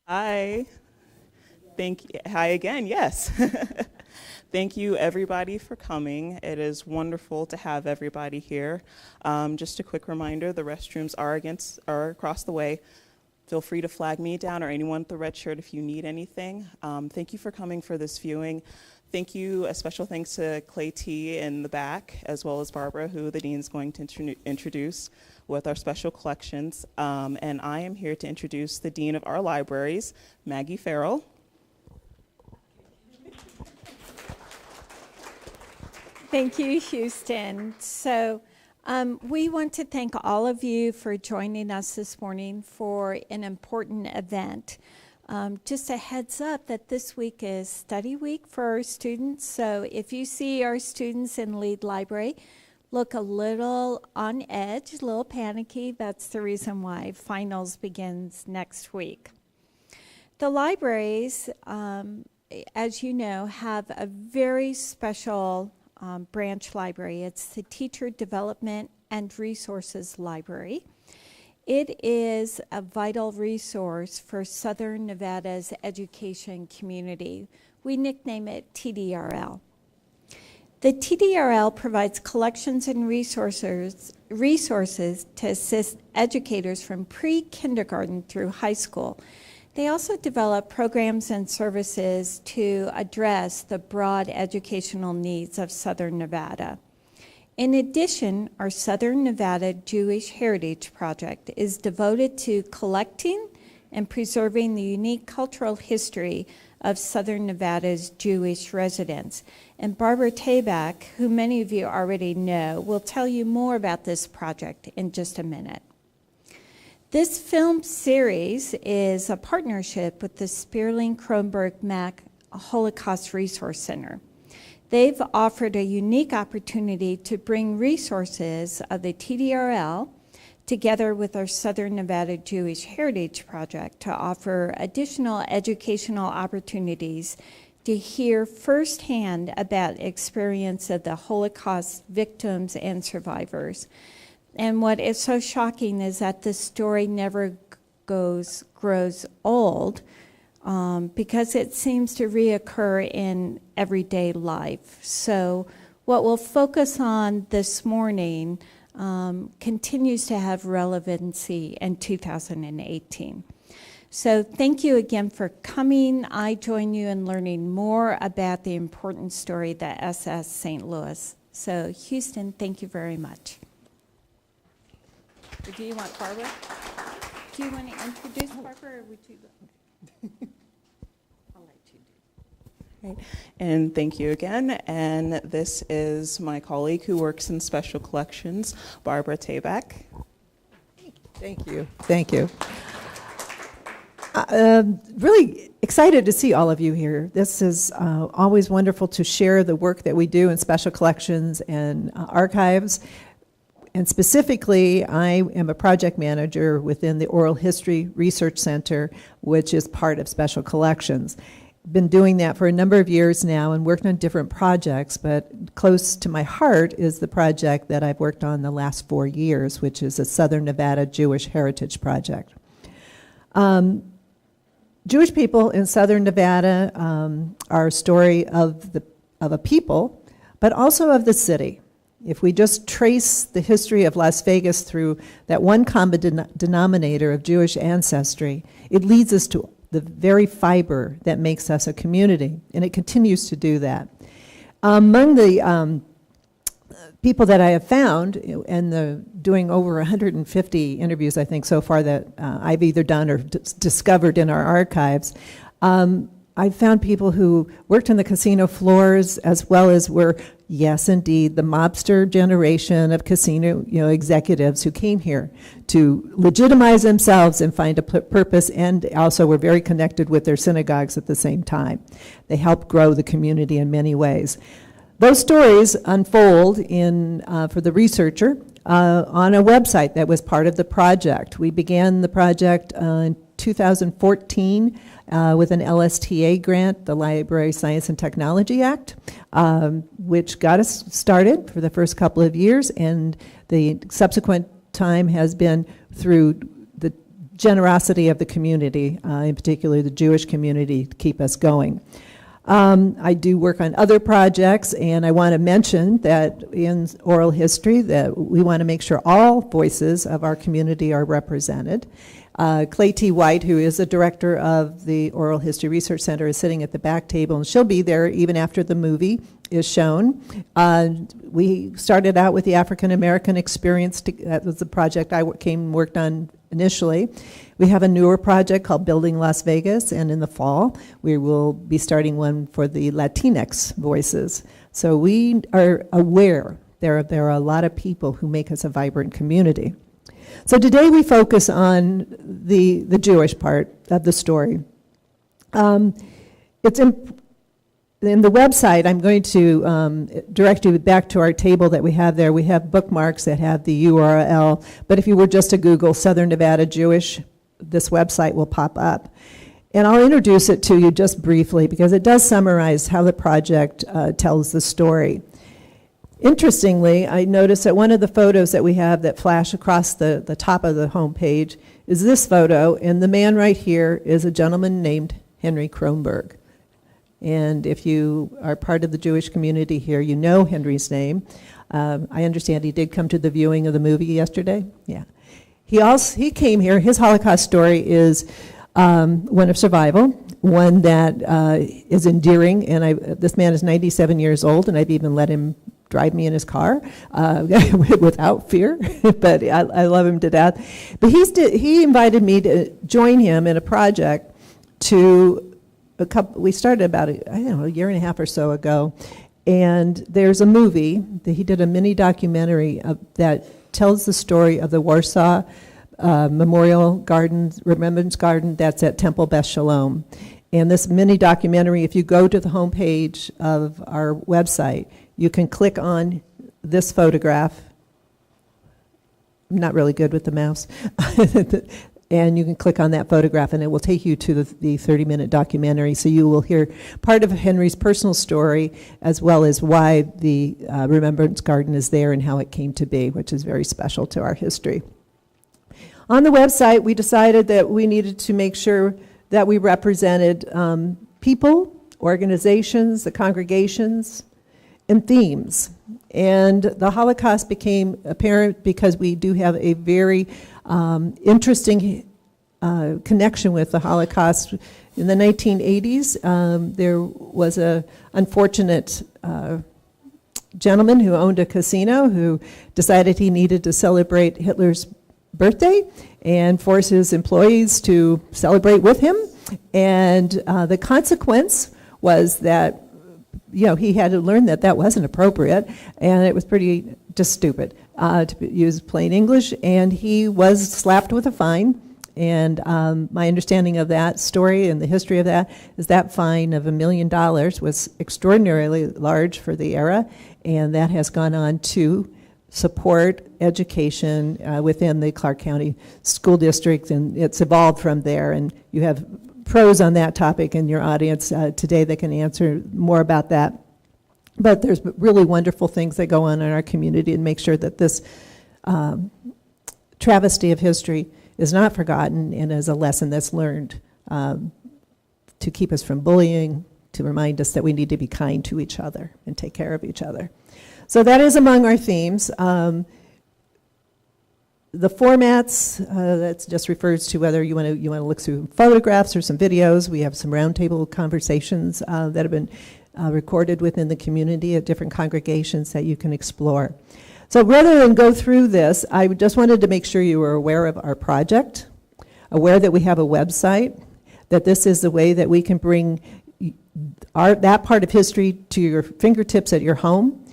Hi. Hi again. Yes. Thank you, everybody, for coming. It is wonderful to have everybody here. Just a quick reminder: the restrooms are across the way. Feel free to flag me down or anyone with the red shirt if you need anything. Thank you for coming for this viewing. Thank you. A special thanks to Clay T in the back, as well as Barbara, who the dean is going to introduce with our special collections. And I am here to introduce the dean of our libraries, Maggie Farrell. Thank you, Houston. We want to thank all of you for joining us this morning for an important event. Just a heads up that this week is study week for our students. So if you see our students in Lead Library look a little on edge, a little panicky, that's the reason why finals begins next week. The libraries, as you know, have a very special branch library. It's the Teacher Development and Resources Library. It is a vital resource for Southern Nevada's education community. We nickname it TDRL. The TDRL provides collections and resources to assist educators from pre-kindergarten through high school. They also develop programs and services to address the broad educational needs of Southern Nevada. In addition, our Southern Nevada Jewish Heritage Project is devoted to collecting and preserving the unique cultural history of Southern Nevada's Jewish residents. And Barbara Tabak, who many of you already know, will tell you more about this project in just a minute. This film series is a partnership with the Spearling Kronberg Mack Holocaust Resource Center. They've offered a unique opportunity to bring resources of the TDRL together with our Southern Nevada Jewish Heritage Project to offer additional educational opportunities to hear firsthand about experience of the Holocaust victims and survivors. And what is so shocking is that the story never grows old because it seems to reoccur in everyday life. So what we'll focus on this morning continues to have relevancy in 2018. So thank you again for coming. I join you in learning more about the important story that SS St. Louis. So Houston, thank you very much. Or do you want Barbara? Do you want to introduce Barbara, or would you? I'll let you do. Right. And thank you again. And this is my colleague who works in special collections, Barbara Tabak. Thank you. Thank you. Really excited to see all of you here. This is always wonderful to share the work that we do in special collections and archives. And specifically, I am a project manager within the Oral History Research Center, which is part of Special Collections. Been doing that for a number of years now and worked on different projects, but close to my heart is the project that I've worked on the last 4 years, which is the Southern Nevada Jewish Heritage Project. Jewish people in Southern Nevada are a story of a people, but also of the city. If we just trace the history of Las Vegas through that one common denominator of Jewish ancestry, it leads us to the very fiber that makes us a community, and it continues to do that. Among the people that I have found, and doing over 150 interviews, I think, so far that I've either done or discovered in our archives, I've found people who worked on the casino floors as well as were, yes, indeed, the mobster generation of casino executives who came here to legitimize themselves and find a purpose, and also were very connected with their synagogues at the same time. They helped grow the community in many ways. Those stories unfold for the researcher on a website that was part of the project. We began the project in 2014 with an LSTA grant, the Library Science and Technology Act, which got us started for the first couple of years, and the subsequent time has been through the generosity of the community, in particular the Jewish community, to keep us going. I do work on other projects, and I want to mention that in oral history that we want to make sure all voices of our community are represented. Clay T. White, who is the director of the Oral History Research Center, is sitting at the back table, and she'll be there even after the movie is shown. We started out with the African American experience. That was the project I worked on initially. We have a newer project called Building Las Vegas, and in the fall, we will be starting one for the Latinx voices. So we are aware there are a lot of people who make us a vibrant community. So today we focus on the Jewish part of the story. It's in the website, I'm going to direct you back to our table that we have there. We have bookmarks that have the URL, but if you were just to Google Southern Nevada Jewish, this website will pop up. And I'll introduce it to you just briefly because it does summarize how the project tells the story. Interestingly, I noticed that one of the photos that we have that flash across the top of the homepage is this photo, and the man right here is a gentleman named Henry Kronberg. And if you are part of the Jewish community here, you know Henry's name. I understand he did come to the viewing of the movie yesterday. Yeah. He came here. His Holocaust story is one of survival, one that is endearing. And this man is 97 years old, and I've even let him drive me in his car without fear, but I love him to death. But he invited me to join him in a project we started about, a year and a half or so ago, and there's a movie that he did, a mini documentary that tells the story of the Warsaw Memorial Garden, Remembrance Garden, that's at Temple Beth Shalom. And this mini documentary, if you go to the homepage of our website, you can click on this photograph. I'm not really good with the mouse. And you can click on that photograph, and it will take you to the 30-minute documentary. So you will hear part of Henry's personal story, as well as why the Remembrance Garden is there and how it came to be, which is very special to our history. On the website, we decided that we needed to make sure that we represented people, organizations, the congregations, and themes. And the Holocaust became apparent because we do have a very interesting connection with the Holocaust. In the 1980s, there was an unfortunate gentleman who owned a casino who decided he needed to celebrate Hitler's birthday and force his employees to celebrate with him. And the consequence was that he had to learn that wasn't appropriate, and it was pretty just stupid to use plain English, and he was slapped with a fine. And my understanding of that story and the history of that is that fine of $1 million was extraordinarily large for the era, and that has gone on to support education within the Clark County School District, and it's evolved from there. And you have pros on that topic in your audience today that can answer more about that. But there's really wonderful things that go on in our community and make sure that this travesty of history is not forgotten and is a lesson that's learned to keep us from bullying, to remind us that we need to be kind to each other and take care of each other. So that is among our themes. The formats, that just refers to whether you want to look through photographs or some videos. We have some roundtable conversations that have been recorded within the community at different congregations that you can explore. So rather than go through this, I just wanted to make sure you were aware of our project, aware that we have a website, that this is the way that we can bring that part of history to your fingertips at your home.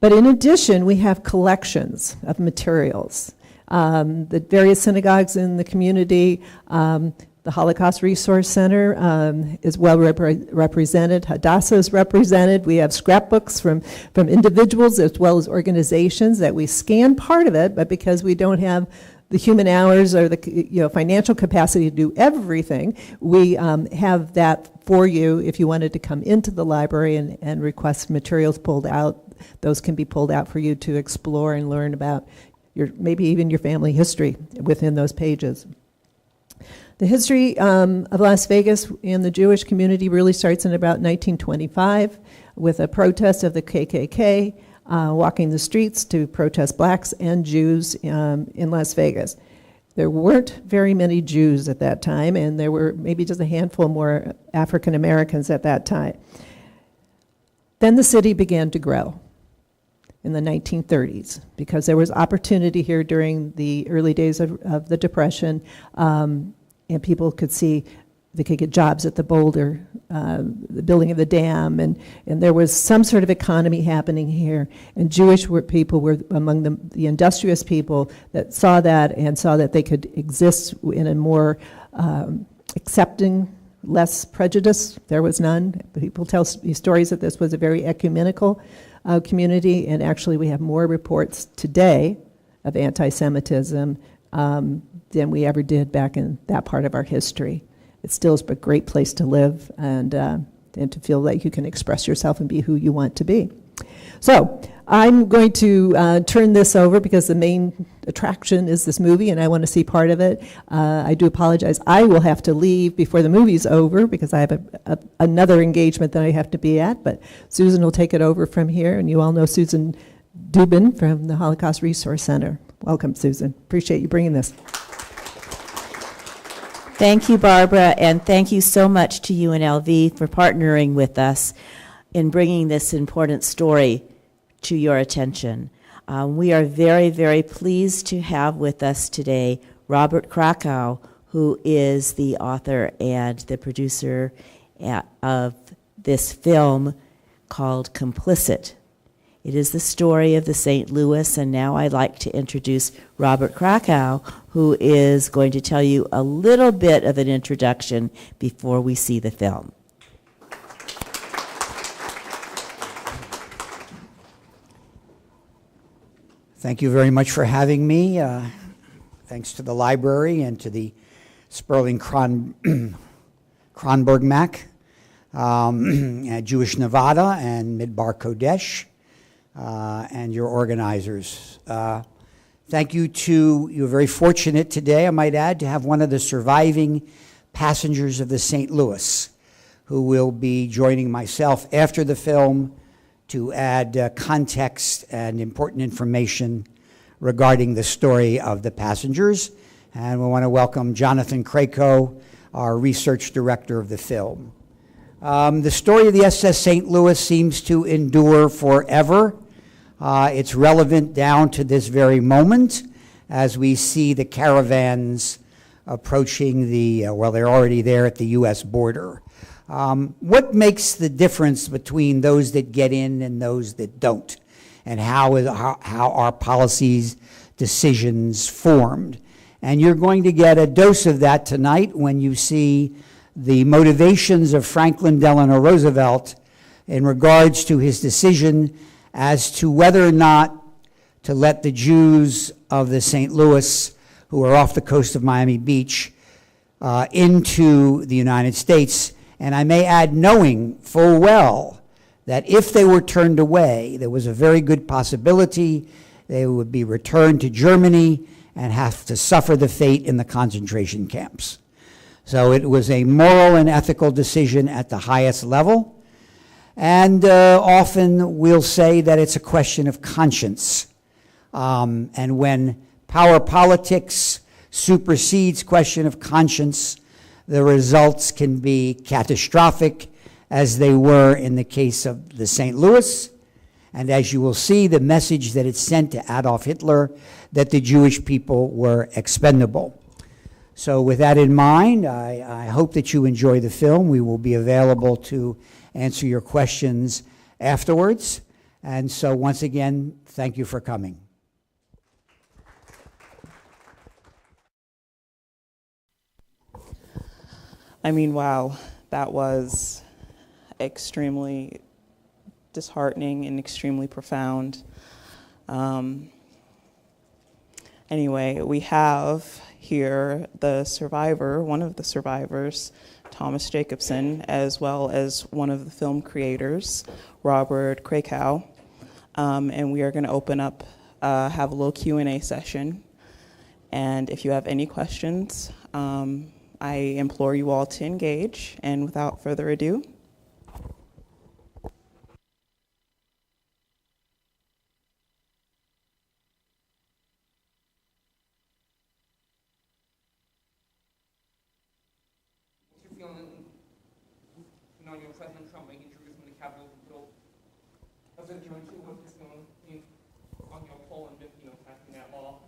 But in addition, we have collections of materials. The various synagogues in the community, the Holocaust Resource Center is well represented. Hadassah is represented. We have scrapbooks from individuals as well as organizations that we scan part of it, but because we don't have the human hours or the financial capacity to do everything, we have that for you if you wanted to come into the library and request materials pulled out. Those can be pulled out for you to explore and learn about maybe even your family history within those pages. The history of Las Vegas and the Jewish community really starts in about 1925 with a protest of the KKK walking the streets to protest blacks and Jews in Las Vegas. There weren't very many Jews at that time, and there were maybe just a handful more African Americans at that time. Then the city began to grow in the 1930s because there was opportunity here during the early days of the Depression, and people could see they could get jobs at the Boulder, the building of the dam, and there was some sort of economy happening here. And Jewish people were among the industrious people that saw that and saw that they could exist in a more accepting, less prejudice. There was none. People tell stories that this was a very ecumenical community, and actually we have more reports today of anti-Semitism than we ever did back in that part of our history. It still is a great place to live and to feel like you can express yourself and be who you want to be. So I'm going to turn this over because the main attraction is this movie and I want to see part of it. I do apologize. I will have to leave before the movie's over because I have another engagement that I have to be at, but Susan will take it over from here, and you all know Susan Dubin from the Holocaust Resource Center. Welcome, Susan. Appreciate you bringing this. Thank you, Barbara, and thank you so much to UNLV for partnering with us in bringing this important story to your attention. We are very, very pleased to have with us today Robert Krakow, who is the author and the producer of this film called Complicit. It is the story of the St. Louis, and now I'd like to introduce Robert Krakow, who is going to tell you a little bit of an introduction before we see the film. Thank you very much for having me. Thanks to the library and to the Sperling Kronberg Mac, at Jewish Nevada and Midbar Kodesh, and your organizers. Thank you to, you're very fortunate today, I might add, to have one of the surviving passengers of the St. Louis, who will be joining myself after the film to add context and important information regarding the story of the passengers. And we want to welcome Jonathan Krakow, our research director of the film. The story of the SS St. Louis seems to endure forever. It's relevant down to this very moment as we see the caravans approaching the, well, they're already there at the U.S. border. What makes the difference between those that get in and those that don't? And how are policies, decisions formed? And you're going to get a dose of that tonight when you see the motivations of Franklin Delano Roosevelt in regards to his decision as to whether or not to let the Jews of the St. Louis, who are off the coast of Miami Beach, into the United States. And I may add, knowing full well that if they were turned away, there was a very good possibility they would be returned to Germany and have to suffer the fate in the concentration camps. So it was a moral and ethical decision at the highest level. And often we'll say that it's a question of conscience. And when power politics supersedes question of conscience, the results can be catastrophic, as they were in the case of the St. Louis. And as you will see, the message that it sent to Adolf Hitler, that the Jewish people were expendable. So with that in mind, I hope that you enjoy the film. We will be available to answer your questions afterwards. And so once again, thank you for coming. I mean, wow, that was extremely disheartening and extremely profound. Anyway, we have here the survivor, one of the survivors, Thomas Jacobson, as well as one of the film creators, Robert Krakow. And we are going to open up, have a little Q&A session. And if you have any questions, I implore you all to engage, and without further ado, What's your feeling, President Trump making Jerusalem the capital of the Jewish people? What's your feeling on Poland, passing that law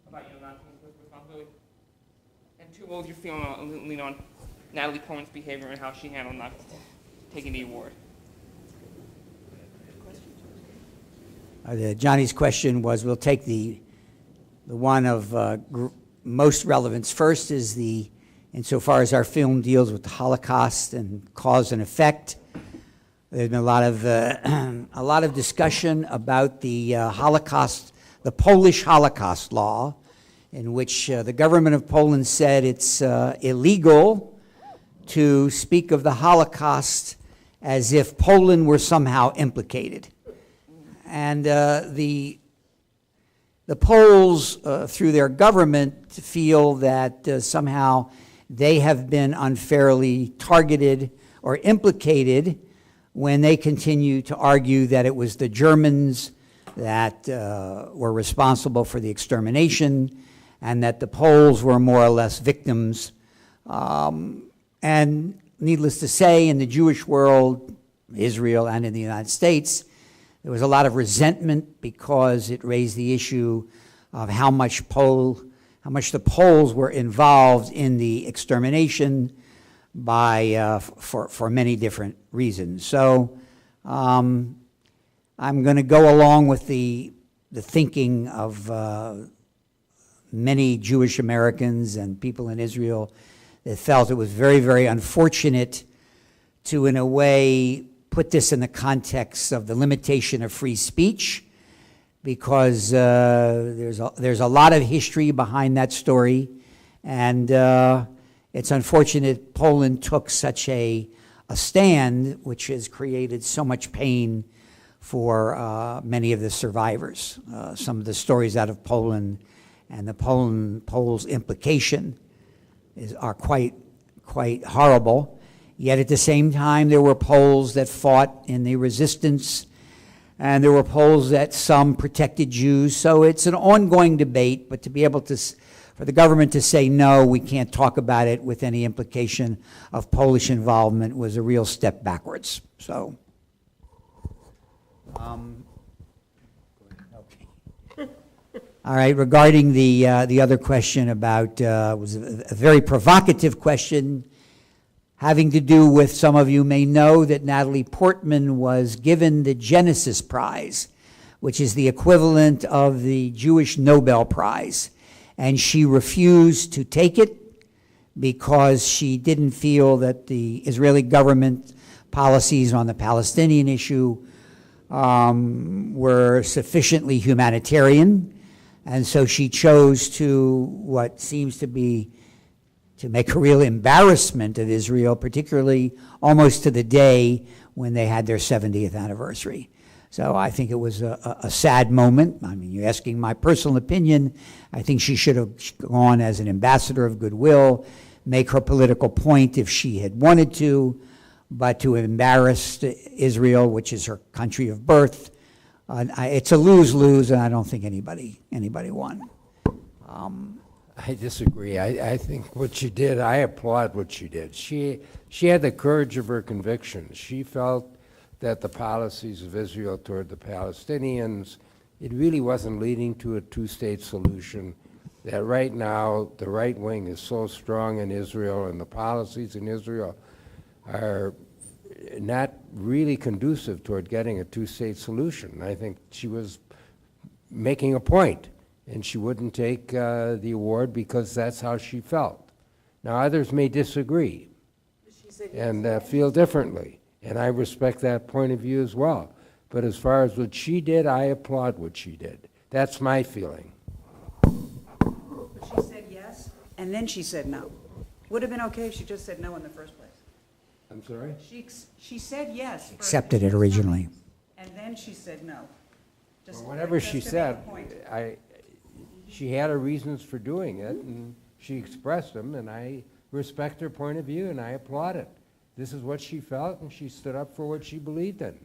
about not taking responsibility? And two, what was your feeling on Natalie Portman's behavior and how she handled not taking the award? Johnny's question was, we'll take the one of most relevance. First is insofar as our film deals with the Holocaust and cause and effect. There's been a lot of discussion about the Holocaust, the Polish Holocaust law, in which the government of Poland said it's illegal to speak of the Holocaust as if Poland were somehow implicated. And the Poles, through their government, feel that somehow they have been unfairly targeted or implicated when they continue to argue that it was the Germans that were responsible for the extermination and that the Poles were more or less victims. And needless to say, in the Jewish world, Israel and in the United States, there was a lot of resentment because it raised the issue of how much the Poles were involved in the extermination for many different reasons. So I'm going to go along with the thinking of many Jewish Americans and people in Israel that felt it was very, very unfortunate to, in a way, put this in the context of the limitation of free speech, because there's a lot of history behind that story, and it's unfortunate Poland took such a stand, which has created so much pain for many of the survivors. Some of the stories out of Poland and the Poles' implication are quite horrible. Yet at the same time, there were Poles that fought in the resistance, and there were Poles that some protected Jews. So it's an ongoing debate, but to be able to, for the government to say, no, we can't talk about it with any implication of Polish involvement was a real step backwards. So, okay. All right, regarding the other question about, was a very provocative question, having to do with, some of you may know that Natalie Portman was given the Genesis Prize, which is the equivalent of the Jewish Nobel Prize. And she refused to take it because she didn't feel that the Israeli government policies on the Palestinian issue were sufficiently humanitarian. And so she chose to, what seems to be, to make a real embarrassment of Israel, particularly almost to the day when they had their 70th anniversary. So I think it was a sad moment. I mean, you're asking my personal opinion. I think she should have gone as an ambassador of goodwill, make her political point if she had wanted to, but to embarrass Israel, which is her country of birth, it's a lose-lose, and I don't think anybody won. I disagree. I think what she did, I applaud what she did. She had the courage of her convictions. She felt that the policies of Israel toward the Palestinians, it really wasn't leading to a two-state solution, that right now the right wing is so strong in Israel and the policies in Israel are not really conducive toward getting a two-state solution. I think she was making a point, and she wouldn't take the award because that's how she felt. Now, others may disagree and feel differently, and I respect that point of view as well. But as far as what she did, I applaud what she did. That's my feeling. But she said yes, and then she said no. Would have been okay if she just said no in the first place. I'm sorry? She said yes. Accepted it originally. And then she said no. Just- Well, whatever just she to make said, a point. she had her reasons for doing it, and She expressed them, and I respect her point of view, and I applaud it. This is what she felt, and she stood up for what she believed in.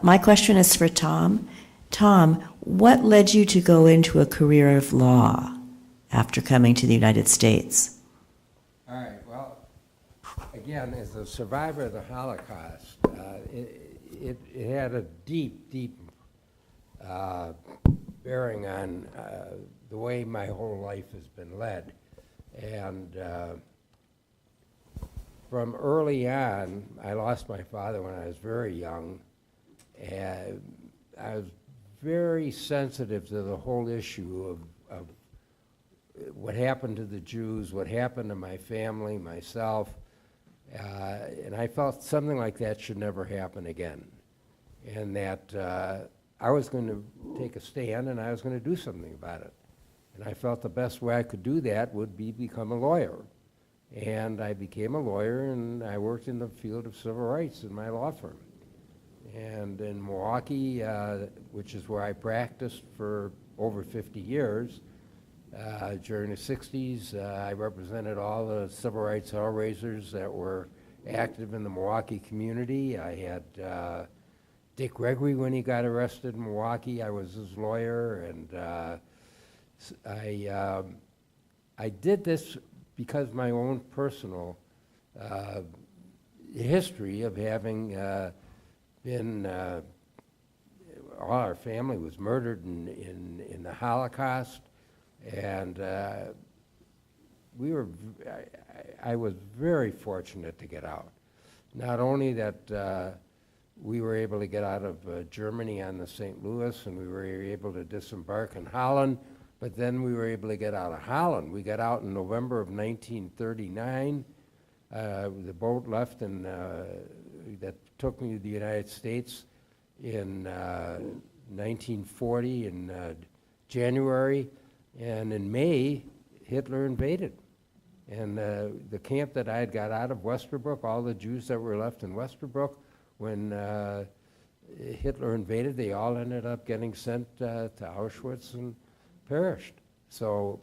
My question is for Tom. Tom, what led you to go into a career of law after coming to the United States? All right, well, again, as a survivor of the Holocaust, it had a deep, deep bearing on the way my whole life has been led. And from early on, I lost my father when I was very young, and I was very sensitive to the whole issue of what happened to the Jews, what happened to my family, myself, and I felt something like that should never happen again, and that I was going to take a stand and I was going to do something about it. And I felt the best way I could do that would be become a lawyer. And I became a lawyer, and I worked in the field of civil rights in my law firm. And in Milwaukee, which is where I practiced for over 50 years, during the 60s, I represented all the civil rights hellraisers that were active in the Milwaukee community. I had Dick Gregory when he got arrested in Milwaukee. I was his lawyer, and I did this because of my own personal history of having been, all our family was murdered in the Holocaust, and I was very fortunate to get out. Not only that we were able to get out of Germany on the St. Louis, and we were able to disembark in Holland, but then we were able to get out of Holland. We got out in November of 1939. The boat left that took me to the United States in 1940 in January, and in May, Hitler invaded. And the camp that I had got out of, Westerbrook, all the Jews that were left in Westerbrook, when Hitler invaded, they all ended up getting sent to Auschwitz and perished. So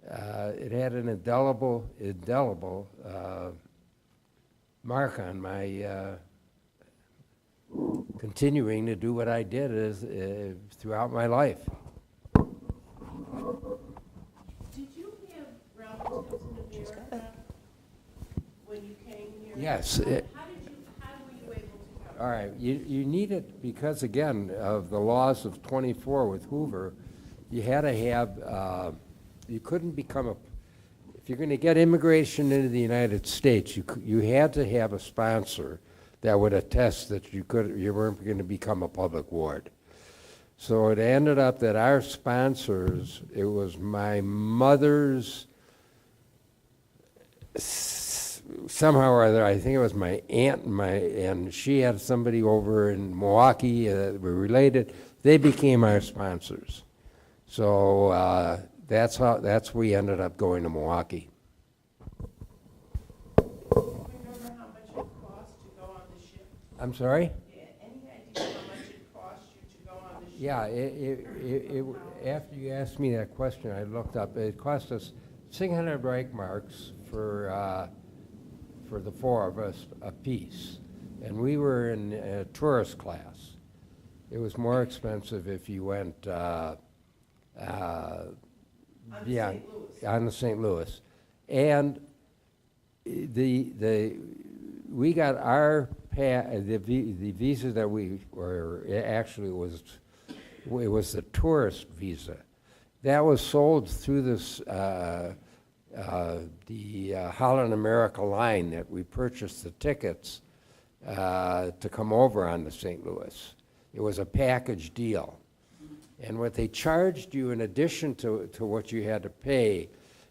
it had an indelible mark on my continuing to do what I did throughout my life. Did you have relatives in America when you came here? Yes. How were you able to go? All right, you need it because, again, of the laws of 24 with Hoover, you had to have, you couldn't become if you're going to get immigration into the United States, you had to have a sponsor that would attest that you weren't going to become a public ward. So it ended up that our sponsors, it was my mother's, somehow or other, I think it was my aunt and she had somebody over in Milwaukee that were related. They became our sponsors. So that's we ended up going to Milwaukee. Do you remember how much it cost to go on the ship? I'm sorry? Yeah, any idea how much it cost you to go on the ship? Yeah, after you asked me that question, I looked up. It cost us 600 Reichmarks for the four of us apiece, and we were in tourist class. It was more expensive if you went. On the St. Louis, and we got our the visa that we were actually it was the tourist visa that was sold through this the Holland America line that we purchased the tickets to come over on the St. Louis. It was a package deal. And what they charged you in addition to what you had to pay,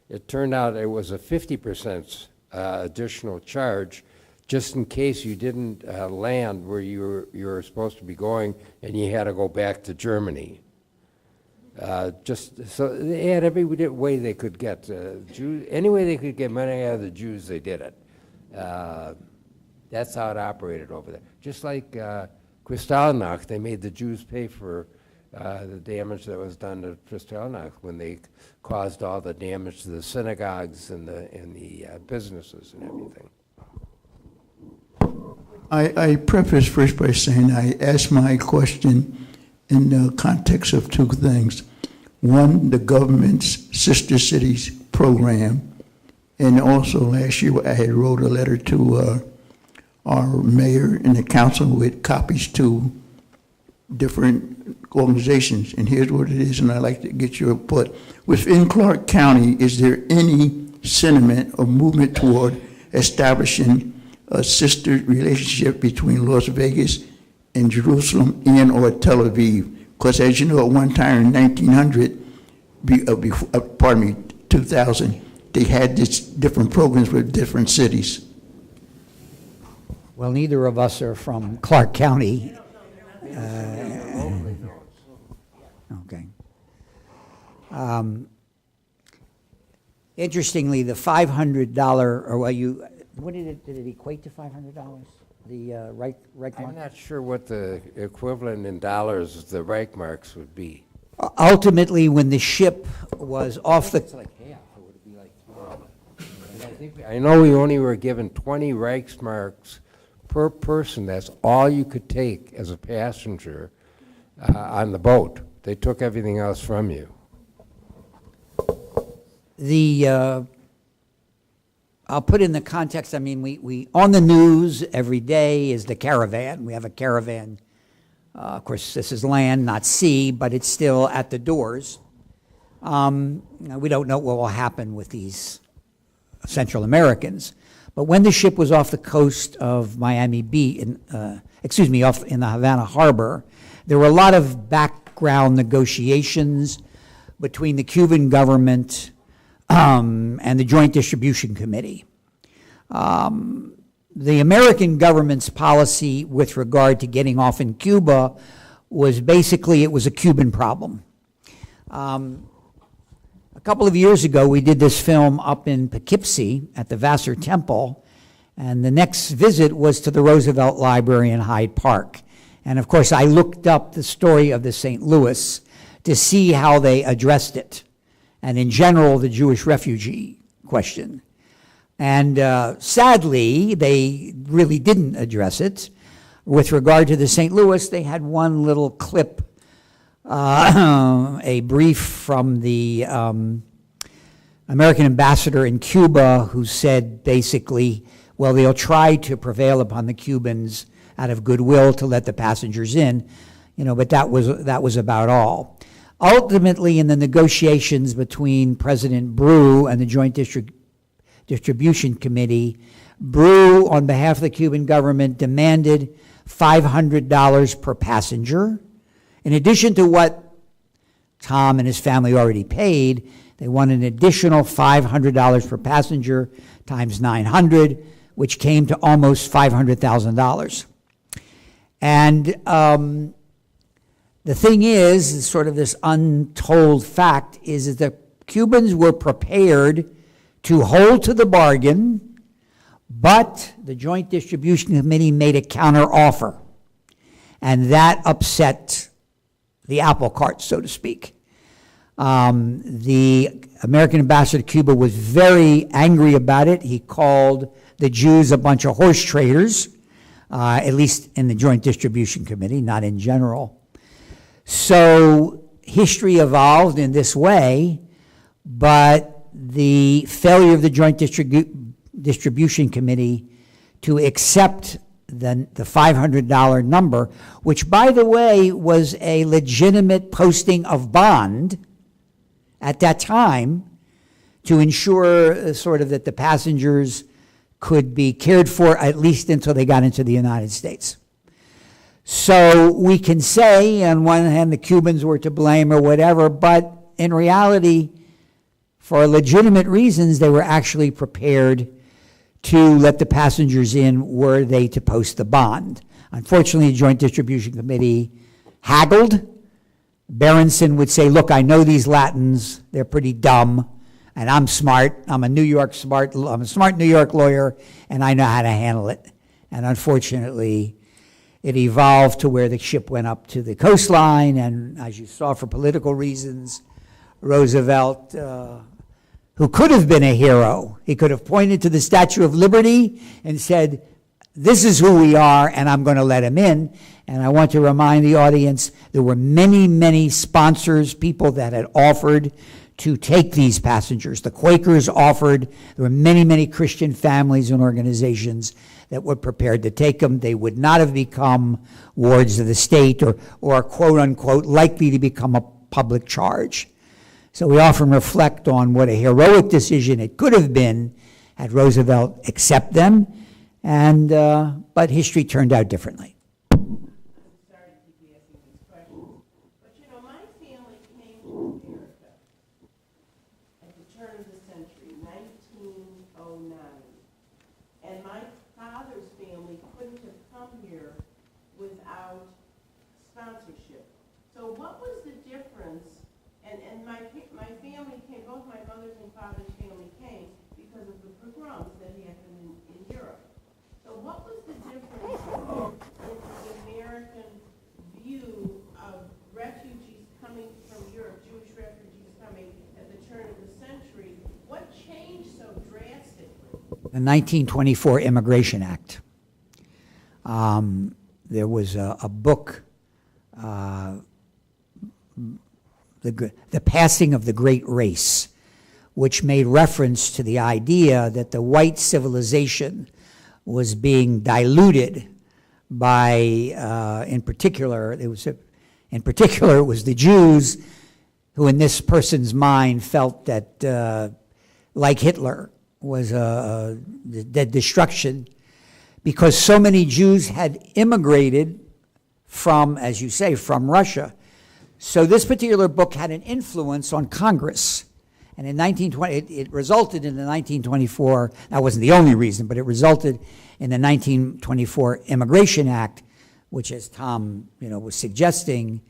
it turned out it was a 50% additional charge just in case you didn't land where you were supposed to be going and you had to go back to Germany. Just so they had every way they could get Jews, any way they could get money out of the Jews, they did it. That's how it operated over there. Just like Kristallnacht, they made the Jews pay for the damage that was done to Kristallnacht when they caused all the damage to the synagogues and the businesses and everything. I preface first by saying I asked my question in the context of two things. One, the government's Sister Cities program, and also last year I had wrote a letter to our mayor and the council with copies to different organizations. And here's what it is, and I'd like to get your input. Within Clark County, is there any sentiment or movement toward establishing a sister relationship between Las Vegas and Jerusalem and or Tel Aviv? Because as you know, at one time in 2000, they had this different programs with different cities. Well, neither of us are from Clark County. Okay. Interestingly, the $500, or what did it equate to $500? The Reichmark? I'm not sure what the equivalent in dollars of the Reichmarks would be. Ultimately, when the ship was off It's the, like half, or would it be like I know we only were given 20 Reichsmarks per person. That's all you could take as a passenger on the boat. They took everything else from you. I'll put in the context, I mean, we on the news every day is the caravan. We have a caravan. Of course, this is land, not sea, but it's still at the doors. We don't know what will happen with these Central Americans. But when the ship was off the coast of Miami Beach, off in the Havana Harbor, there were a lot of background negotiations between the Cuban government and the Joint Distribution Committee. The American government's policy with regard to getting off in Cuba was basically it was a Cuban problem. A couple of years ago, we did this film up in Poughkeepsie at the Vassar Temple, and the next visit was to the Roosevelt Library in Hyde Park. And of course, I looked up the story of the St. Louis to see how they addressed it, and in general, the Jewish refugee question. And sadly, they really didn't address it. With regard to the St. Louis, they had one little clip, a brief from the American ambassador in Cuba who said basically, well, they'll try to prevail upon the Cubans out of goodwill to let the passengers in, but that was about all. Ultimately, in the negotiations between President Brew and the Joint Distribution Committee, Brew, on behalf of the Cuban government, demanded $500 per passenger. In addition to what Tom and his family already paid, they want an additional $500 per passenger times 900, which came to almost $500,000. And the thing is, sort of this untold fact, is that the Cubans were prepared to hold to the bargain, but the Joint Distribution Committee made a counteroffer, and that upset the apple cart, so to speak. The American ambassador to Cuba was very angry about it. He called the Jews a bunch of horse traders, at least in the Joint Distribution Committee, not in general. So history evolved in this way, but the failure of the Joint Distribution Committee to accept the $500 number, which, by the way, was a legitimate posting of bond at that time to ensure sort of that the passengers could be cared for at least until they got into the United States. So we can say, on one hand, the Cubans were to blame or whatever, but in reality, for legitimate reasons, they were actually prepared to let the passengers in were they to post the bond. Unfortunately, the Joint Distribution Committee haggled. Berenson would say, look, I know these Latins, they're pretty dumb, and I'm smart. I'm a smart New York lawyer, and I know how to handle it. And unfortunately, it evolved to where the ship went up to the coastline, and as you saw, for political reasons, Roosevelt, who could have been a hero, he could have pointed to the Statue of Liberty and said, this is who we are, and I'm going to let him in. And I want to remind the audience, there were many, many sponsors, people that had offered to take these passengers. The Quakers offered. There were many, many Christian families and organizations that were prepared to take them. They would not have become wards of the state or quote unquote likely to become a public charge. So we often reflect on what a heroic decision it could have been had Roosevelt accept them, and but history turned out differently. Sorry to keep asking these questions, but you know, my family came to America at the turn of the century, 1909. And my father's family couldn't have come here without sponsorship. So what was the difference? And my family came, both my mother's and father's family came because of the pogroms that happened in Europe. So what was the difference in the American view of refugees coming from Europe, Jewish refugees coming at the turn of the century? What changed so drastically? The 1924 Immigration Act. There was a book, The Passing of the Great Race, which made reference to the idea that the white civilization was being diluted by, in particular, it was the Jews, who in this person's mind felt that, like Hitler, was the destruction, because so many Jews had immigrated from, as you say, from Russia. So this particular book had an influence on Congress. And in 1920, it resulted in the 1924, that wasn't the only reason, but it resulted in the 1924 Immigration Act, which, as Tom was suggesting,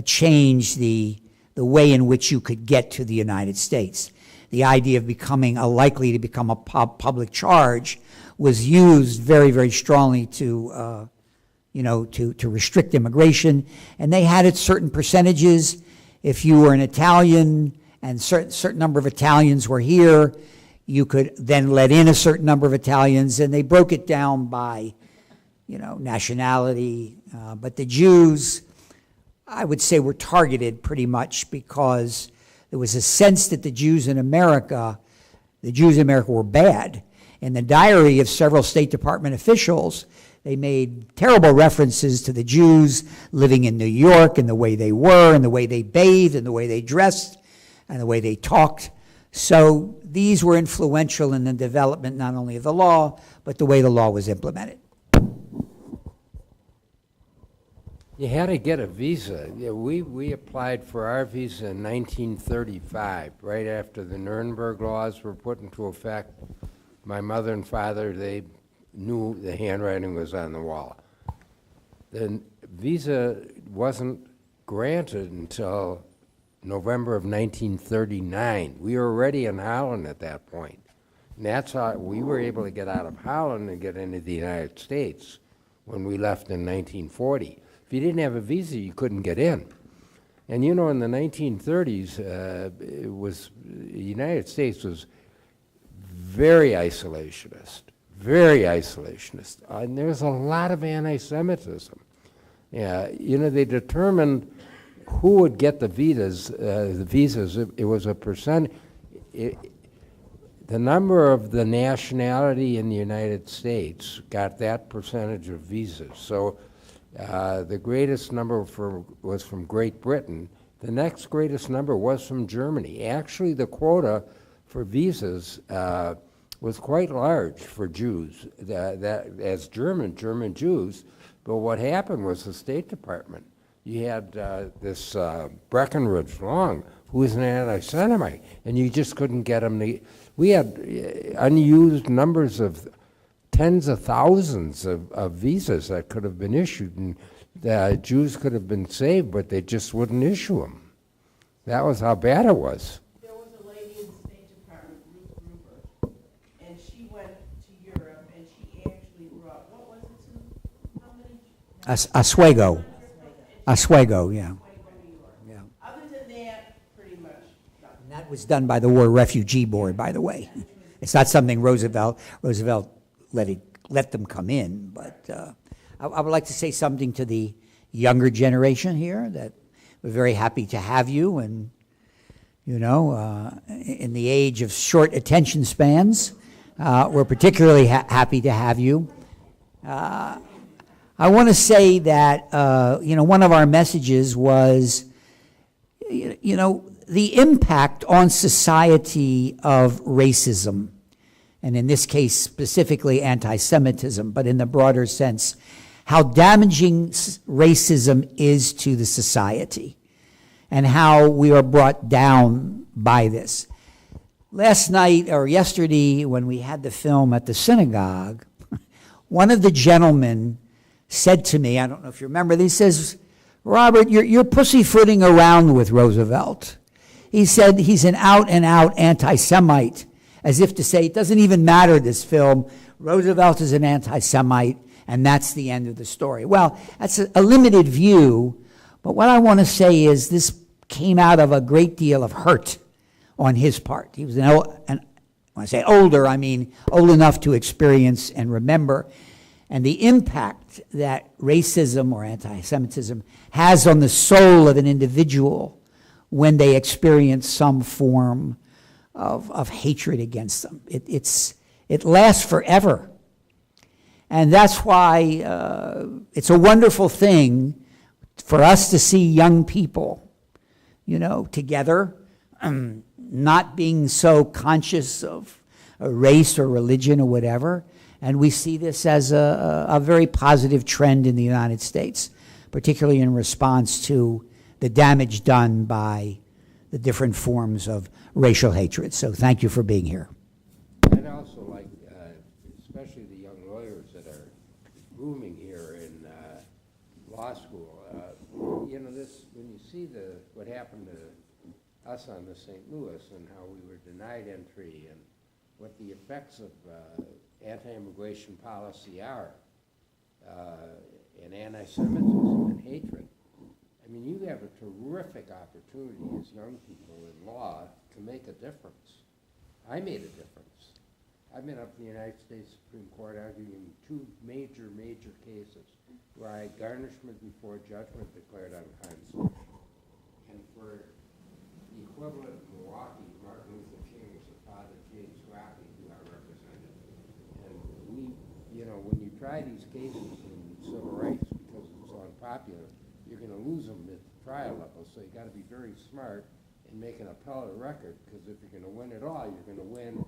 changed the way in which you could get to the United States. The idea of becoming likely to become a public charge was used very, very strongly to restrict immigration. And they had its certain percentages. If you were an Italian and certain number of Italians were here, you could then let in a certain number of Italians, and they broke it down by, nationality. But the Jews, I would say, were targeted pretty much because there was a sense that the Jews in America were bad. In the diary of several State Department officials, they made terrible references to the Jews living in New York and the way they were and the way they bathed and the way they dressed and the way they talked. So these were influential in the development not only of the law, but the way the law was implemented. You had to get a visa. Yeah, we applied for our visa in 1935, right after the Nuremberg laws were put into effect. My mother and father, they knew the handwriting was on the wall. The visa wasn't granted until November of 1939. We were already in Holland at that point. And that's how we were able to get out of Holland and get into the United States when we left in 1940. If you didn't have a visa, you couldn't get in. And in the 1930s, the United States was very isolationist, and there's a lot of anti-Semitism. Yeah, they determined who would get the visas. It was a percent. The number of the nationality in the United States got that percentage of visas. So the greatest number was from Great Britain. The next greatest number was from Germany. Actually, the quota for visas was quite large for Jews, as German Jews. But what happened was the State Department. You had this Breckinridge Long, who was an anti-Semite, and you just couldn't get him to. We had unused numbers of tens of thousands of visas that could have been issued, and the Jews could have been saved, but they just wouldn't issue them. That was how bad it was. There was a lady in the State Department, Ruth Gruber, and she went to Europe, and she actually brought, what was it Oswego. Oswego, yeah. Yeah. Other than that, pretty much nothing. And that was done by the War Refugee Board, by the way. It's not something Roosevelt let them come in, but I would like to say something to the younger generation here, that we're very happy to have you, and you know, in the age of short attention spans, we're particularly happy to have you. I want to say that, you know, one of our messages was, you know, the impact on society of racism, and in this case specifically anti-Semitism, but in the broader sense, how damaging racism is to the society, and how we are brought down by this. Last night, or yesterday, when we had the film at the synagogue, one of the gentlemen said to me, I don't know if you remember, he says, Robert, you're pussyfooting around with Roosevelt. He said he's an out-and-out anti-Semite, as if to say, it doesn't even matter, this film. Roosevelt is an anti-Semite, and that's the end of the story. Well, that's a limited view, but what I want to say is this came out of a great deal of hurt on his part. He was when I say older, I mean old enough to experience and remember, and the impact that racism or anti-Semitism has on the soul of an individual when they experience some form of hatred against them. It lasts forever. And that's why it's a wonderful thing for us to see young people, you know, together, not being so conscious of race or religion or whatever. And we see this as a very positive trend in the United States, particularly in response to the damage done by the different forms of racial hatred. So thank you for being here. I'd also like, especially the young lawyers that are grooming here in law school, you know, this, when you see what happened to us on the St. Louis and how we were denied entry and what the effects of anti-immigration policy are, and anti-Semitism and hatred. I mean, you have a terrific opportunity as young people in law to make a difference. I made a difference. I've been up in the United States Supreme Court arguing two major cases where I had garnishment before judgment declared unconscionable. And for the equivalent of Milwaukee, Martin Luther King was the father of James Grappi, who I represented. And we, you know, when you try these cases in civil rights because it's so unpopular, you're going to lose them at the trial level. So you got to be very smart and make an appellate record, because if you're going to win it all, you're going to win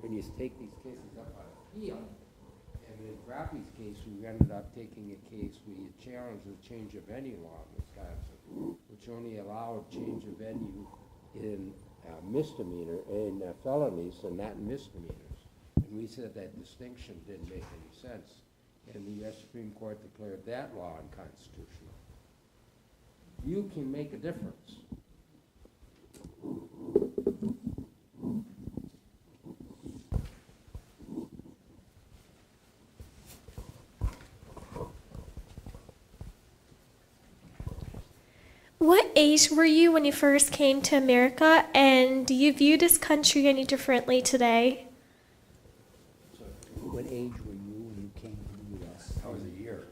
when you take these cases up on appeal. And in Grappi's case, we ended up taking a case, we challenged the change of venue law in Wisconsin, which only allowed change of venue in misdemeanor, in felonies and not in misdemeanors. And we said that distinction didn't make any sense. And the U.S. Supreme Court declared that law unconstitutional. You can make a difference. What age were you when you first came to America, and do you view this country any differently today? What age were you when you came to the U.S.? I was a year.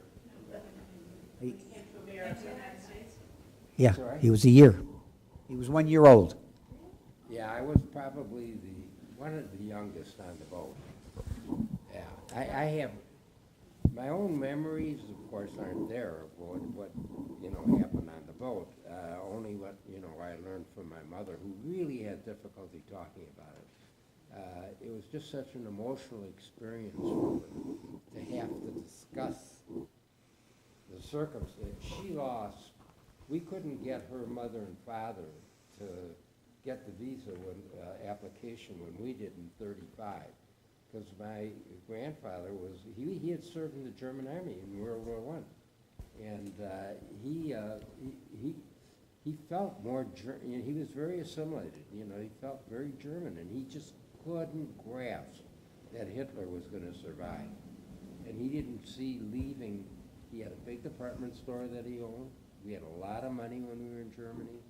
Yeah, he was a year. He was 1 year old. Yeah, I was probably one of the youngest on the boat. Yeah, I have, my own memories, of course, aren't there of what you know, happened on the boat. Only what, you know, I learned from my mother, who really had difficulty talking about it. It was just such an emotional experience for her to have to discuss the circumstance. She lost, we couldn't get her mother and father to get the visa application when we did in 35. Because my grandfather was, he had served in the German army in World War I. And he felt more, he was very assimilated, you know, he felt very German, and he just couldn't grasp that Hitler was going to survive. And he didn't see leaving He had a big department store that he owned. We had a lot of money when we were in Germany.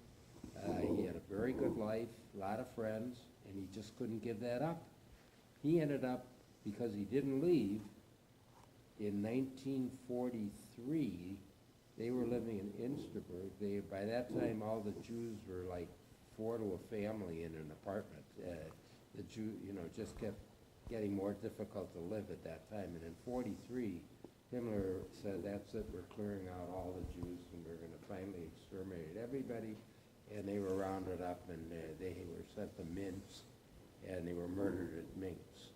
He had a very good life, a lot of friends, and he just couldn't give that up. He ended up, because he didn't leave, in 1943, they were living in Insterburg. By that time, all the Jews were like 4 to a family in an apartment. The Jew, just kept getting more difficult to live at that time. And in 43, Himmler said, that's it, we're clearing out all the Jews and we're going to finally exterminate everybody. And they were rounded up and they were sent to Minsk and they were murdered at Minsk.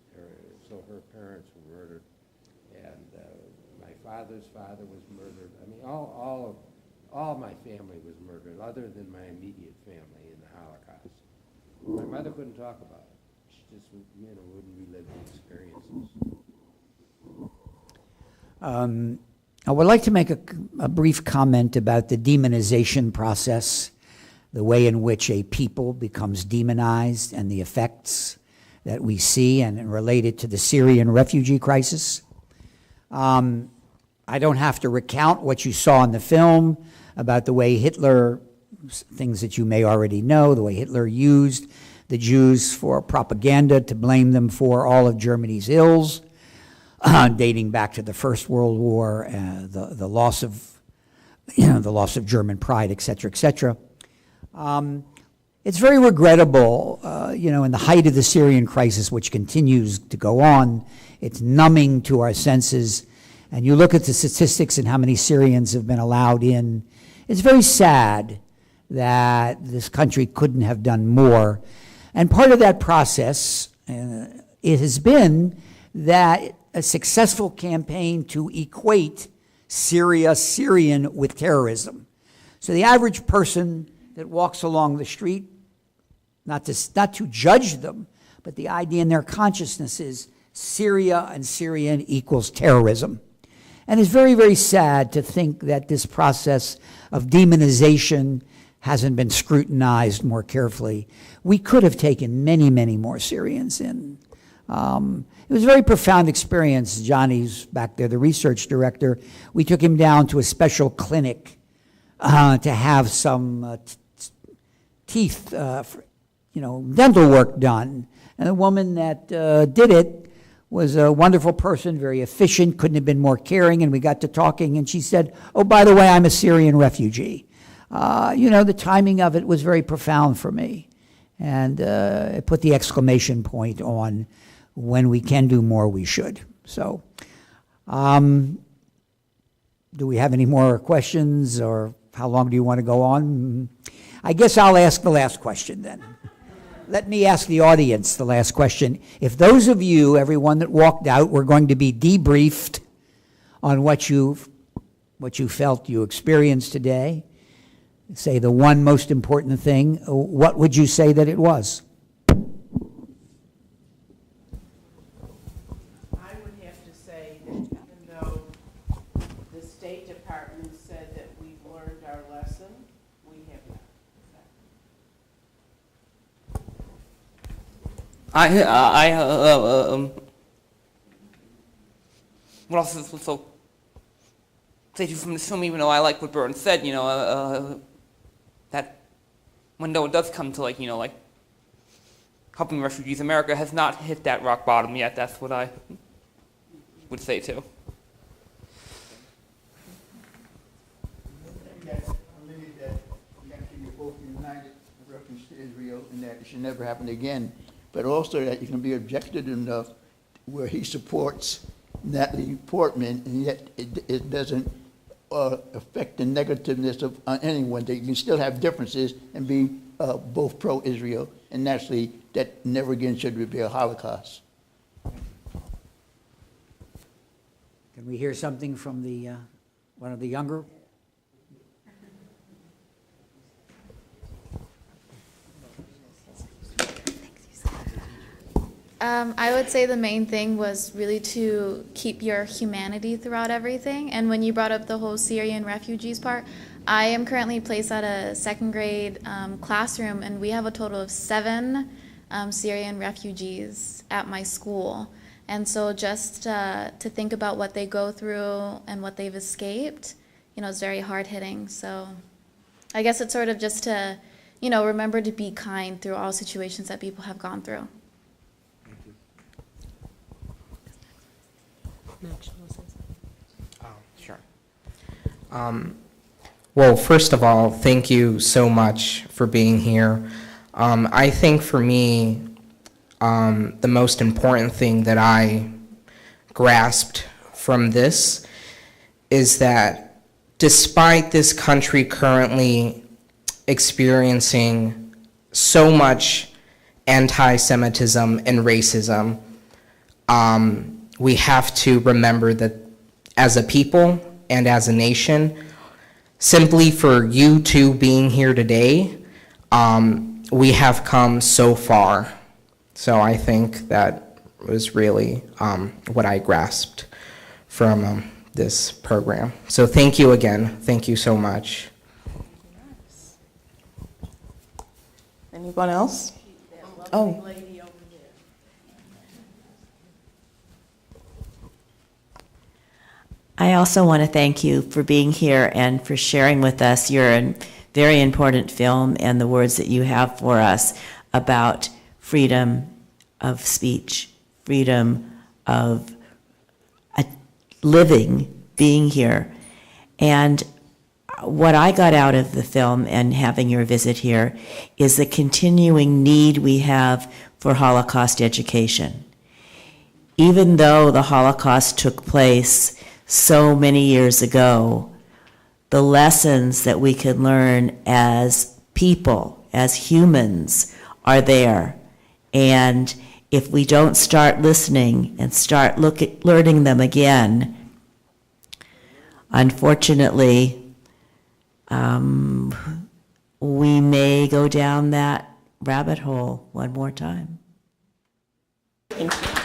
So her parents were murdered. And my father's father was murdered. I mean, all my family was murdered, other than my immediate family in the Holocaust. My mother couldn't talk about it. She just, wouldn't relive the experiences. I would like to make a brief comment about the demonization process, the way in which a people becomes demonized, and the effects that we see and related to the Syrian refugee crisis. I don't have to recount what you saw in the film about the way Hitler, things that you may already know, the way Hitler used the Jews for propaganda to blame them for all of Germany's ills, dating back to the First World War, the loss of German pride, et cetera, et cetera. It's very regrettable, in the height of the Syrian crisis, which continues to go on. It's numbing to our senses. And you look at the statistics and how many Syrians have been allowed in. It's very sad that this country couldn't have done more. And part of that process, it has been that a successful campaign to equate Syrian with terrorism. So the average person that walks along the street, not to judge them, but the idea in their consciousness is Syria and Syrian equals terrorism. And it's very, very sad to think that this process of demonization hasn't been scrutinized more carefully. We could have taken many, many more Syrians in. It was a very profound experience. Johnny's back there, the research director. We took him down to a special clinic to have some teeth, dental work done. And the woman that did it was a wonderful person, very efficient, couldn't have been more caring, and we got to talking, and she said, oh, by the way, I'm a Syrian refugee. The timing of it was very profound for me, and it put the exclamation point on when we can do more, we should. So, do we have any more questions, or how long do you want to go on? I guess I'll ask the last question then. Let me ask the audience the last question. If those of you, everyone that walked out, were going to be debriefed on what you felt you experienced today, say the one most important thing, what would you say that it was? I would have to say that even though the State Department said that we've learned our lesson, we have not. What else is so say to you from this film, even though I like what Burns said, that when it does come to helping refugees, America has not hit that rock bottom yet. That's what I would say too. Reference to Israel, and that it should never happen again, but also that you can be objective enough where he supports Natalie Portman, and yet it doesn't affect the negativeness of anyone. That you can still have differences and be both pro-Israel, and naturally that never again should there be a Holocaust. Can we hear something from the one of the younger? I would say the main thing was really to keep your humanity throughout everything. And when you brought up the whole Syrian refugees part, I am currently placed at a second grade classroom, and we have a total of 7 Syrian refugees at my school. And so just to think about what they go through and what they've escaped, you know, it's very hard hitting. So I guess it's sort of just to, you know, remember to be kind through all situations that people have gone through. Sure. Well, first of all, thank you so much for being here. I think for me, the most important thing that I grasped from this is that despite this country currently experiencing so much anti-Semitism and racism, we have to remember that as a people and as a nation, simply for you two being here today, we have come so far. So I think that was really what I grasped from this program. So thank you again. Thank you so much. Anyone else? Oh. I also want to thank you for being here and for sharing with us your very important film and the words that you have for us about freedom of speech, freedom of living, being here. And what I got out of the film and having your visit here is the continuing need we have for Holocaust education. Even though the Holocaust took place so many years ago, the lessons that we can learn as people, as humans, are there. And if we don't start listening and start learning them again, unfortunately, we may go down that rabbit hole one more time. Thank you.